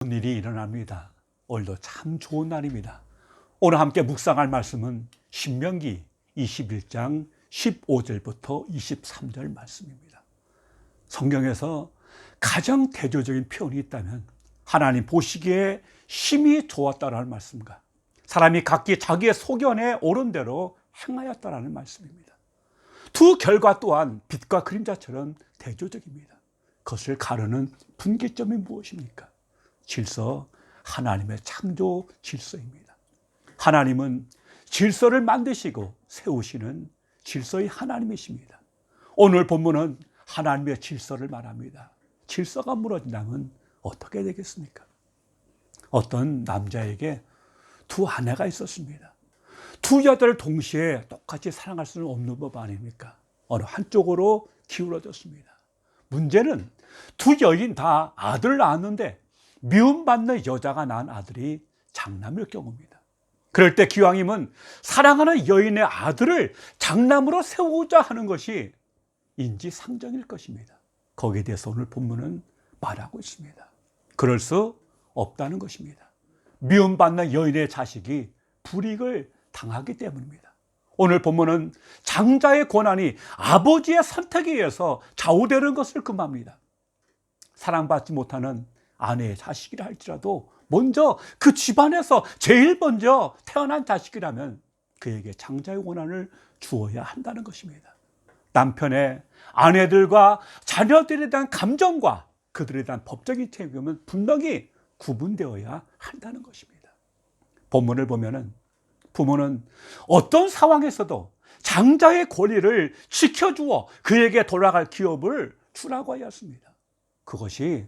좋은 일이 일어납니다. 오늘도 참 좋은 날입니다. 오늘 함께 묵상할 말씀은 신명기 21장 15절부터 23절 말씀입니다. 성경에서 가장 대조적인 표현이 있다면 하나님 보시기에 심히 좋았다라는 말씀과 사람이 각기 자기의 소견에 옳은 대로 행하였다라는 말씀입니다. 두 결과 또한 빛과 그림자처럼 대조적입니다. 그것을 가르는 분기점이 무엇입니까? 질서, 하나님의 창조 질서입니다. 하나님은 질서를 만드시고 세우시는 질서의 하나님이십니다. 오늘 본문은 하나님의 질서를 말합니다. 질서가 무너진다면 어떻게 되겠습니까? 어떤 남자에게 두 아내가 있었습니다. 두 여자를 동시에 똑같이 사랑할 수는 없는 법 아닙니까? 어느 한쪽으로 기울어졌습니다. 문제는 두 여인 다 아들을 낳았는데 미움받는 여자가 낳은 아들이 장남일 경우입니다. 그럴 때 기왕이면 사랑하는 여인의 아들을 장남으로 세우고자 하는 것이 인지상정일 것입니다. 거기에 대해서 오늘 본문은 말하고 있습니다. 그럴 수 없다는 것입니다. 미움받는 여인의 자식이 불이익을 당하기 때문입니다. 오늘 본문은 장자의 권한이 아버지의 선택에 의해서 좌우되는 것을 금합니다. 사랑받지 못하는 아내의 자식이라 할지라도 먼저 그 집안에서 제일 먼저 태어난 자식이라면 그에게 장자의 권한을 주어야 한다는 것입니다. 남편의 아내들과 자녀들에 대한 감정과 그들에 대한 법적인 책임은 분명히 구분되어야 한다는 것입니다. 본문을 보면은 부모는 어떤 상황에서도 장자의 권리를 지켜주어 그에게 돌아갈 기업을 주라고 하였습니다. 그것이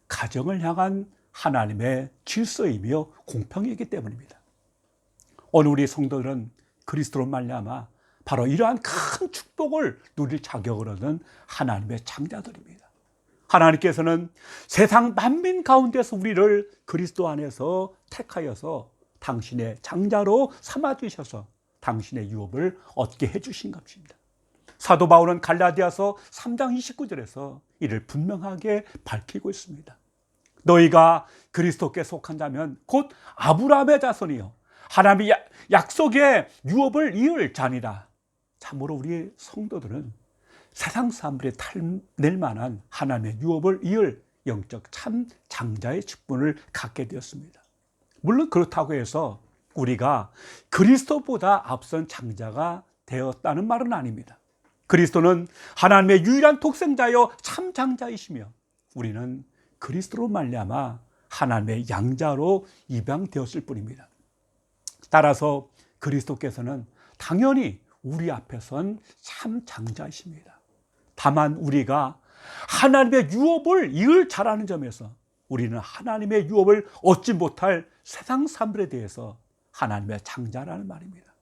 가정을 향한 하나님의 질서이며 공평이기 때문입니다. 오늘 우리 성도들은 그리스도로 말미암아 바로 이러한 큰 축복을 누릴 자격을 얻은 하나님의 장자들입니다. 하나님께서는 세상 만민 가운데서 우리를 그리스도 안에서 택하여서 당신의 장자로 삼아주셔서 당신의 유업을 얻게 해주신 것입니다. 사도 바울은 갈라디아서 3장 29절에서 이를 분명하게 밝히고 있습니다. 너희가 그리스도께 속한다면 곧 아브라함의 자손이요 하나님의 약속의 유업을 이을 자니라. 참으로 우리 성도들은 세상 사람들이 탐낼 만한 하나님의 유업을 이을 영적 참 장자의 직분을 갖게 되었습니다. 물론 그렇다고 해서 우리가 그리스도보다 앞선 장자가 되었다는 말은 아닙니다. 그리스도는 하나님의 유일한 독생자여 참 장자이시며 우리는 그리스도로 말미암아 하나님의 양자로 입양되었을 뿐입니다. 따라서 그리스도께서는 당연히 우리 앞에 선 참 장자이십니다. 다만 우리가 하나님의 유업을 이을 자라는 점에서 우리는 하나님의 유업을 얻지 못할 세상 사람들에 대해서 하나님의 장자라는 말입니다.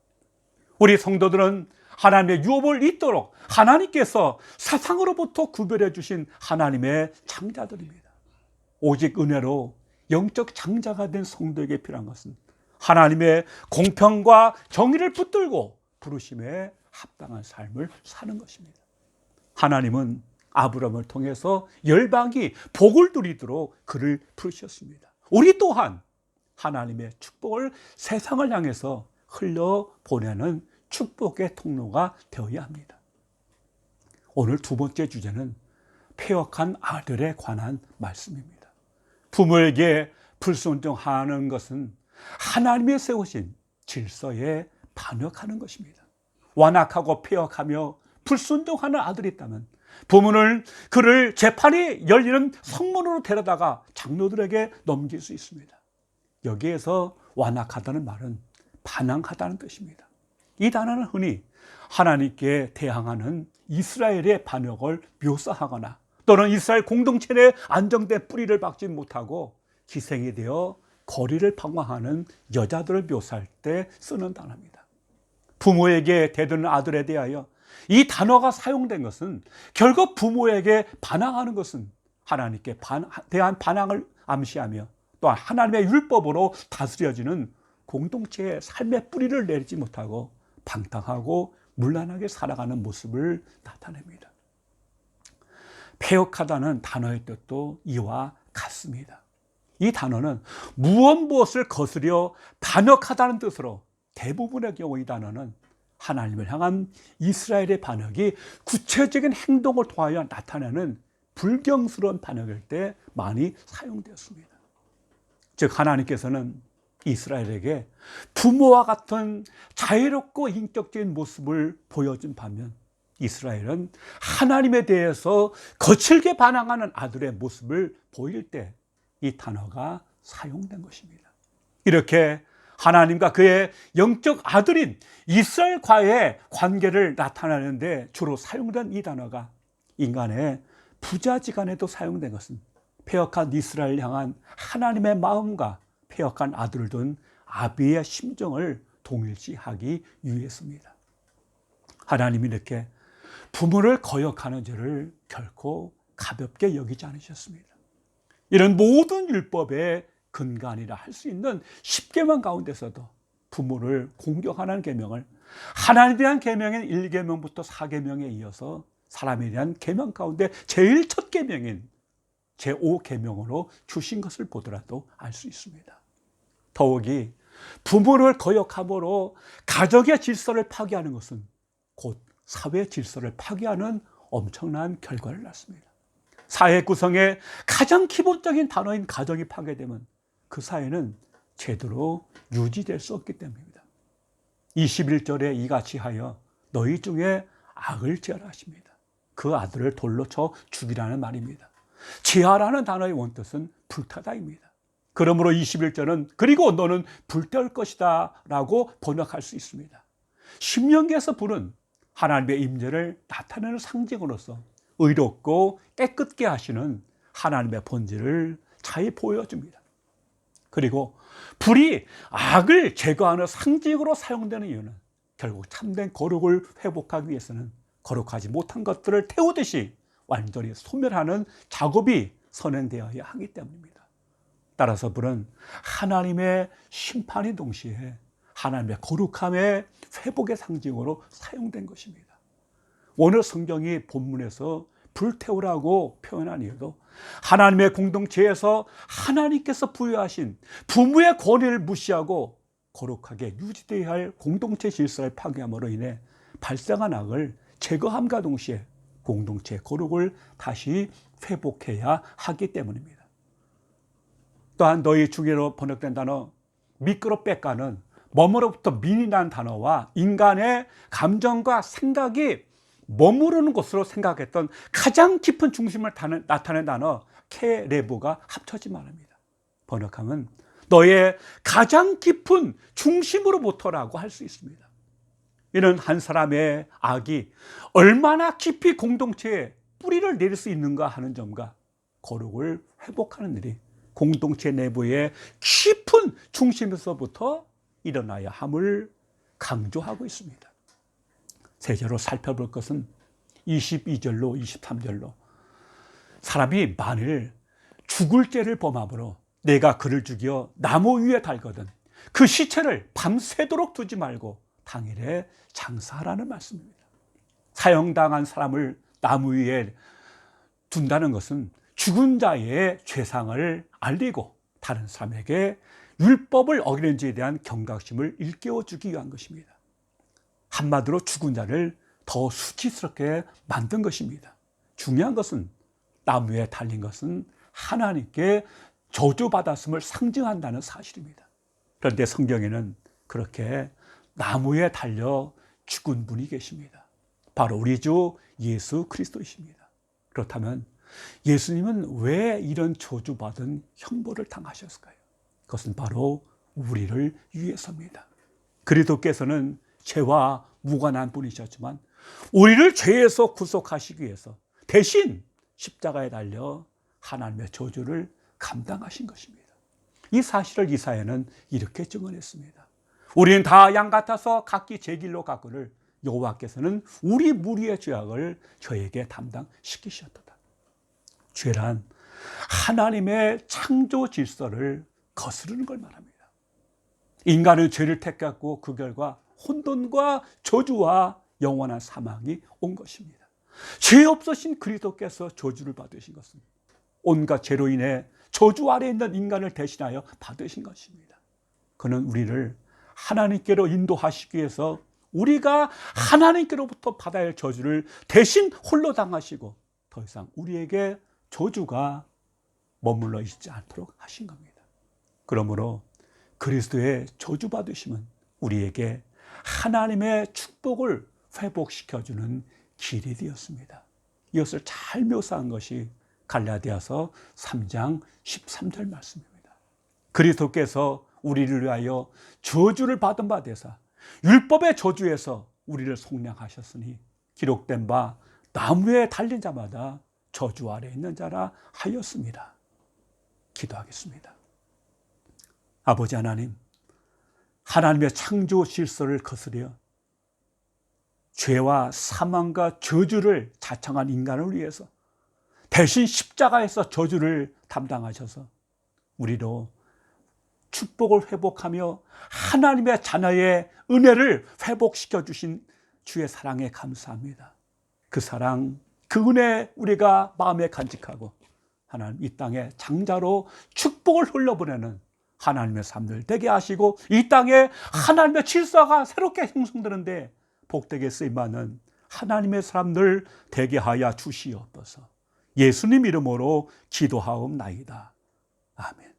우리 성도들은 하나님의 유업을 잇도록 하나님께서 세상으로부터 구별해 주신 하나님의 장자들입니다. 오직 은혜로 영적 장자가 된 성도에게 필요한 것은 하나님의 공평과 정의를 붙들고 부르심에 합당한 삶을 사는 것입니다. 하나님은 아브라함을 통해서 열방이 복을 누리도록 그를 부르셨습니다. 우리 또한 하나님의 축복을 세상을 향해서 흘려보내는 축복의 통로가 되어야 합니다. 오늘 두 번째 주제는 패역한 아들에 관한 말씀입니다. 부모에게 불순종하는 것은 하나님이 세우신 질서에 반역하는 것입니다. 완악하고 패역하며 불순종하는 아들이 있다면 부모는 그를 재판이 열리는 성문으로 데려다가 장로들에게 넘길 수 있습니다. 여기에서 완악하다는 말은 반항하다는 뜻입니다. 이 단어는 흔히 하나님께 대항하는 이스라엘의 반역을 묘사하거나 또는 이스라엘 공동체 내 안정된 뿌리를 박지 못하고 기생이 되어 거리를 방황하는 여자들을 묘사할 때 쓰는 단어입니다. 부모에게 대드는 아들에 대하여 이 단어가 사용된 것은 결국 부모에게 반항하는 것은 하나님께 대한 반항을 암시하며 또한 하나님의 율법으로 다스려지는 공동체의 삶의 뿌리를 내리지 못하고 방탕하고 문란하게 살아가는 모습을 나타냅니다. 패역하다는 단어의 뜻도 이와 같습니다. 이 단어는 무엇을 거스려 반역하다는 뜻으로, 대부분의 경우 이 단어는 하나님을 향한 이스라엘의 반역이 구체적인 행동을 통하여 나타내는 불경스러운 반역일 때 많이 사용되었습니다. 즉 하나님께서는 이스라엘에게 부모와 같은 자유롭고 인격적인 모습을 보여준 반면, 이스라엘은 하나님에 대해서 거칠게 반항하는 아들의 모습을 보일 때 이 단어가 사용된 것입니다. 이렇게 하나님과 그의 영적 아들인 이스라엘과의 관계를 나타내는데 주로 사용된 이 단어가 인간의 부자지간에도 사용된 것은 패역한 이스라엘을 향한 하나님의 마음과 패역한 아들을 둔 아비의 심정을 동일시하기 위해서입니다. 하나님이 이렇게 부모를 거역하는 죄를 결코 가볍게 여기지 않으셨습니다. 이런 모든 율법의 근간이라 할 수 있는 10계명 가운데서도 부모를 공경하는 계명을 하나님에 대한 계명인 1계명부터 4계명에 이어서 사람에 대한 계명 가운데 제일 첫 계명인 제5계명으로 주신 것을 보더라도 알 수 있습니다. 더욱이 부모를 거역함으로 가정의 질서를 파괴하는 것은 곧 사회 질서를 파괴하는 엄청난 결과를 낳습니다. 사회 구성의 가장 기본적인 단어인 가정이 파괴되면 그 사회는 제대로 유지될 수 없기 때문입니다. 21절에 이같이 하여 너희 중에 악을 제하십니다. 그 아들을 돌로 쳐 죽이라는 말입니다. 제하라는 단어의 원뜻은 불타다입니다. 그러므로 21절은 그리고 너는 불태울 것이다 라고 번역할 수 있습니다. 신명기에서 불은 하나님의 임재를 나타내는 상징으로서 의롭고 깨끗게 하시는 하나님의 본질을 잘 보여줍니다. 그리고 불이 악을 제거하는 상징으로 사용되는 이유는 결국 참된 거룩을 회복하기 위해서는 거룩하지 못한 것들을 태우듯이 완전히 소멸하는 작업이 선행되어야 하기 때문입니다. 따라서 불은 하나님의 심판인 동시에 하나님의 거룩함의 회복의 상징으로 사용된 것입니다. 오늘 성경이 본문에서 불태우라고 표현한 이유도 하나님의 공동체에서 하나님께서 부여하신 부모의 권위를 무시하고 거룩하게 유지되어야 할 공동체 질서를 파괴함으로 인해 발생한 악을 제거함과 동시에 공동체의 거룩을 다시 회복해야 하기 때문입니다. 또한 너희 중에로 번역된 단어 미끄러 빽가는 머무로부터 민이 난 단어와 인간의 감정과 생각이 머무르는 것으로 생각했던 가장 깊은 중심을 나타낸 단어 케레브가 합쳐진 말입니다. 번역하면 너의 가장 깊은 중심으로부터라고 할 수 있습니다. 이는 한 사람의 악이 얼마나 깊이 공동체에 뿌리를 내릴 수 있는가 하는 점과 거룩을 회복하는 일이 공동체 내부의 깊은 중심에서부터 일어나야 함을 강조하고 있습니다. 세제로 살펴볼 것은 22절로 23절로 사람이 만일 죽을 죄를 범함으로 내가 그를 죽여 나무 위에 달거든 그 시체를 밤새도록 두지 말고 당일에 장사하라는 말씀입니다. 사형당한 사람을 나무 위에 둔다는 것은 죽은 자의 죄상을 알리고 다른 사람에게 율법을 어기는 죄에 대한 경각심을 일깨워주기 위한 것입니다. 한마디로 죽은 자를 더 수치스럽게 만든 것입니다. 중요한 것은 나무에 달린 것은 하나님께 저주받았음을 상징한다는 사실입니다. 그런데 성경에는 그렇게 나무에 달려 죽은 분이 계십니다. 바로 우리 주 예수 그리스도이십니다. 그렇다면 예수님은 왜 이런 저주받은 형벌을 당하셨을까요? 그것은 바로 우리를 위해서입니다. 그리스도께서는 죄와 무관한 분이셨지만 우리를 죄에서 구속하시기 위해서 대신 십자가에 달려 하나님의 저주를 감당하신 것입니다. 이 사실을 이사야는 이렇게 증언했습니다. 우리는 다 양 같아서 각기 제 길로 가거늘 여호와께서는 우리 무리의 죄악을 저에게 담당시키셨도다. 죄란 하나님의 창조 질서를 거스르는 걸 말합니다. 인간은 죄를 택했고 그 결과 혼돈과 저주와 영원한 사망이 온 것입니다. 죄 없으신 그리스도께서 저주를 받으신 것은 온갖 죄로 인해 저주 아래 있는 인간을 대신하여 받으신 것입니다. 그는 우리를 하나님께로 인도하시기 위해서 우리가 하나님께로부터 받아야 할 저주를 대신 홀로 당하시고 더 이상 우리에게 저주가 머물러 있지 않도록 하신 겁니다. 그러므로 그리스도의 저주받으심은 우리에게 하나님의 축복을 회복시켜주는 길이 되었습니다. 이것을 잘 묘사한 것이 갈라디아서 3장 13절 말씀입니다. 그리스도께서 우리를 위하여 저주를 받은 바 되사 율법의 저주에서 우리를 속량하셨으니 기록된 바 나무에 달린 자마다 저주 아래 있는 자라 하였습니다. 기도하겠습니다. 아버지 하나님, 하나님의 창조 질서를 거스려 죄와 사망과 저주를 자청한 인간을 위해서 대신 십자가에서 저주를 담당하셔서 우리로 축복을 회복하며 하나님의 자녀의 은혜를 회복시켜 주신 주의 사랑에 감사합니다. 그 사랑, 그 은혜 우리가 마음에 간직하고 하나님 이 땅에 장자로 축복을 흘려보내는 하나님의 삶들 되게 하시고 이 땅에 하나님의 질서가 새롭게 형성되는데 복되게 쓰임받는 하나님의 사람들 되게 하여 주시옵소서. 예수님 이름으로 기도하옵나이다. 아멘.